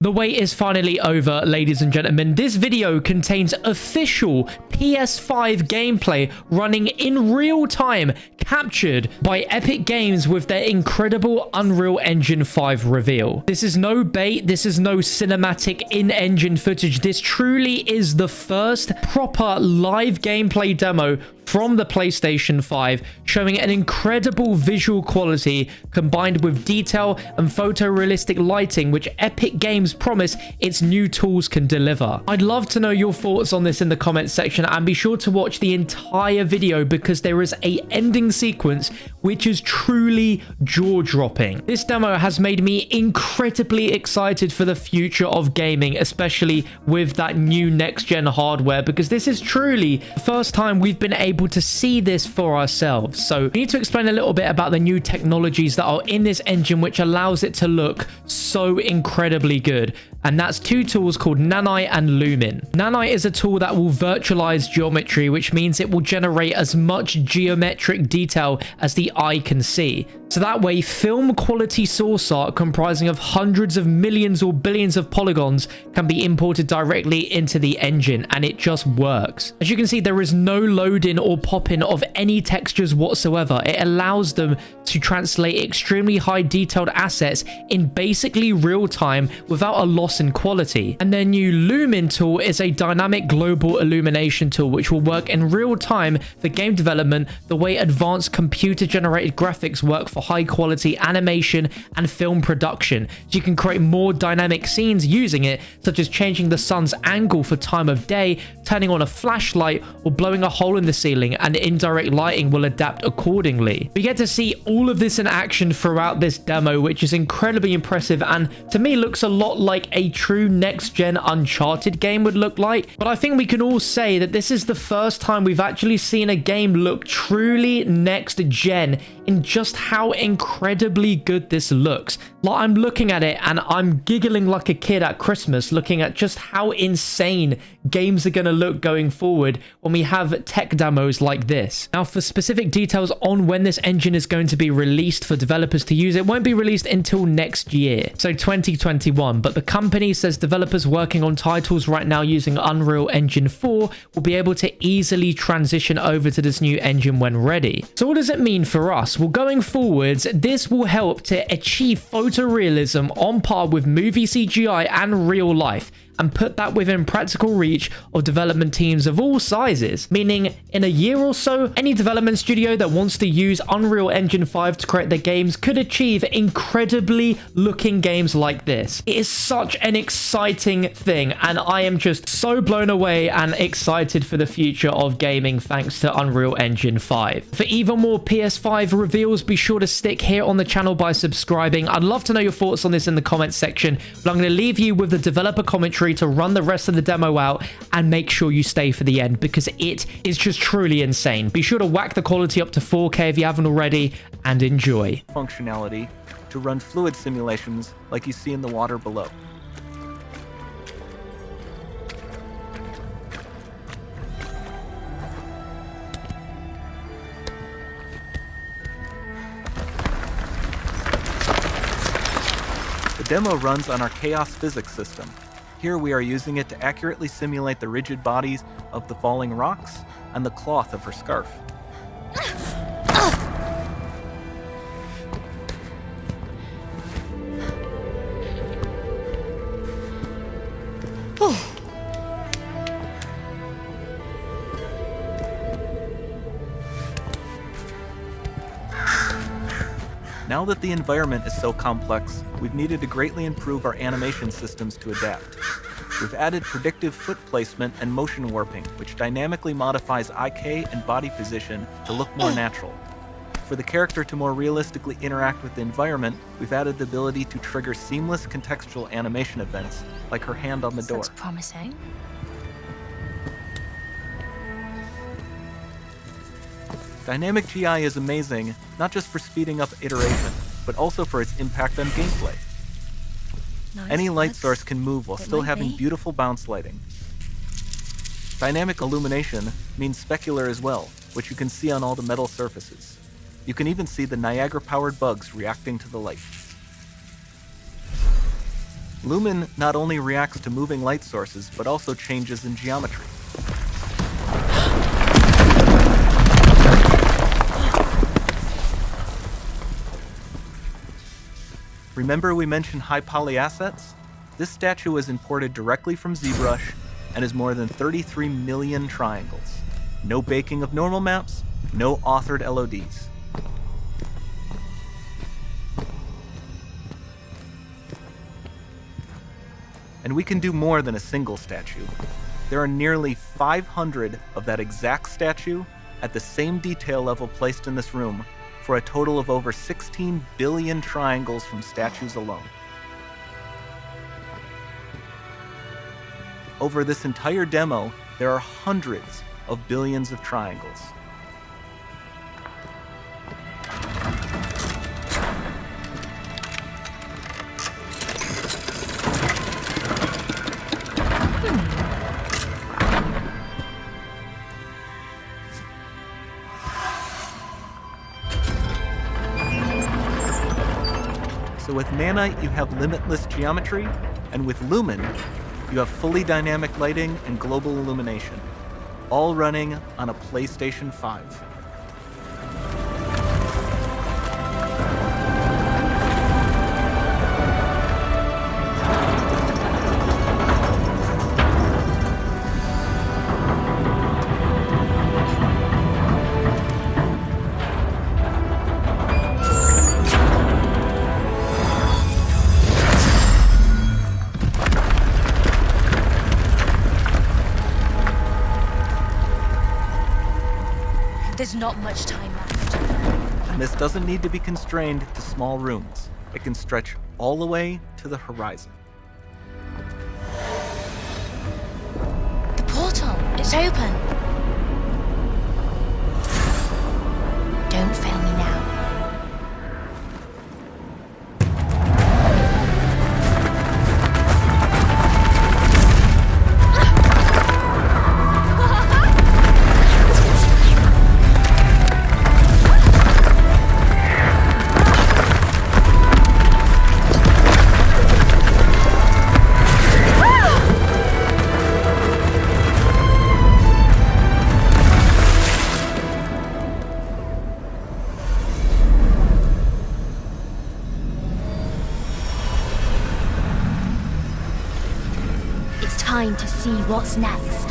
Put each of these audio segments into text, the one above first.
The wait is finally over, ladies and gentlemen. This video contains official PS5 gameplay running in real time, captured by Epic Games with their incredible Unreal Engine 5 reveal. This is no bait, this is no cinematic in-engine footage. This truly is the first proper live gameplay demo from the PlayStation 5, showing an incredible visual quality combined with detail and photorealistic lighting, which Epic Games promise its new tools can deliver. I'd love to know your thoughts on this in the comments section, and be sure to watch the entire video because there is a ending sequence which is truly jaw-dropping. This demo has made me incredibly excited for the future of gaming, especially with that new next-gen hardware, because this is truly the first time we've been able to see this for ourselves. So we need to explain a little bit about the new technologies that are in this engine which allows it to look so incredibly good. And that's two tools called Nanite and Lumin. Nanite is a tool that will virtualize geometry, which means it will generate as much geometric detail as the eye can see. So that way, film quality source art comprising of hundreds of millions or billions of polygons can be imported directly into the engine, and it just works. As you can see, there is no load-in or pop-in of any textures whatsoever. It allows them to translate extremely high detailed assets in basically real time without a loss in quality. And their new Lumin tool is a dynamic global illumination tool which will work in real time for game development the way advanced computer generated graphics work for high quality animation and film production. So you can create more dynamic scenes using it, such as changing the sun's angle for time of day, turning on a flashlight, or blowing a hole in the ceiling, and indirect lighting will adapt accordingly. We get to see all of this in action throughout this demo, which is incredibly impressive and to me looks a lot like a true next-gen Uncharted game would look like. But I think we can all say that this is the first time we've actually seen a game look truly next-gen in just how incredibly good this looks. Like, I'm looking at it and I'm giggling like a kid at Christmas, looking at just how insane games are going to look going forward when we have tech demos like this. Now, for specific details on when this engine is going to be released for developers to use, it won't be released until next year, so 2021. But the company says developers working on titles right now using Unreal Engine 4 will be able to easily transition over to this new engine when ready. So what does it mean for us? Well, going forwards, this will help to achieve photorealism on par with movie CGI and real life, and put that within practical reach of development teams of all sizes. Meaning, in a year or so, any development studio that wants to use Unreal Engine 5 to create their games could achieve incredibly looking games like this. It is such an exciting thing, and I am just so blown away and excited for the future of gaming thanks to Unreal Engine 5. For even more PS5 reveals, be sure to stick here on the channel by subscribing. I'd love to know your thoughts on this in the comments section, but I'm going to leave you with the developer commentary to run the rest of the demo out, and make sure you stay for the end because it is just truly insane. Be sure to whack the quality up to 4K if you haven't already, and enjoy. Functionality to run fluid simulations like you see in the water below. The demo runs on our chaos physics system. Here we are using it to accurately simulate the rigid bodies of the falling rocks and the cloth of her scarf. Now that the environment is so complex, we've needed to greatly improve our animation systems to adapt. We've added predictive foot placement and motion warping, which dynamically modifies IK and body position to look more natural. For the character to more realistically interact with the environment, we've added the ability to trigger seamless contextual animation events, like her hand on the door. Looks promising. Dynamic GI is amazing, not just for speeding up iteration, but also for its impact on gameplay. Nice. Any light source can move while still having beautiful bounce lighting. Dynamic illumination means specular as well, which you can see on all the metal surfaces. You can even see the Niagara-powered bugs reacting to the light. Lumen not only reacts to moving light sources, but also changes in geometry. Remember we mentioned high poly assets? This statue was imported directly from ZBrush and is more than 33 million triangles. No baking of normal maps, no authored LODs. And we can do more than a single statue. There are nearly 500 of that exact statue at the same detail level placed in this room, for a total of over 16 billion triangles from statues alone. Over this entire demo, there are hundreds of billions of triangles. So with Nanite, you have limitless geometry, and with Lumen, you have fully dynamic lighting and global illumination, all running on a PlayStation 5. There's not much time left. And this doesn't need to be constrained to small rooms. It can stretch all the way to the horizon. The portal, it's open. Don't fail me now. Time to see what's next.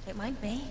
It might be.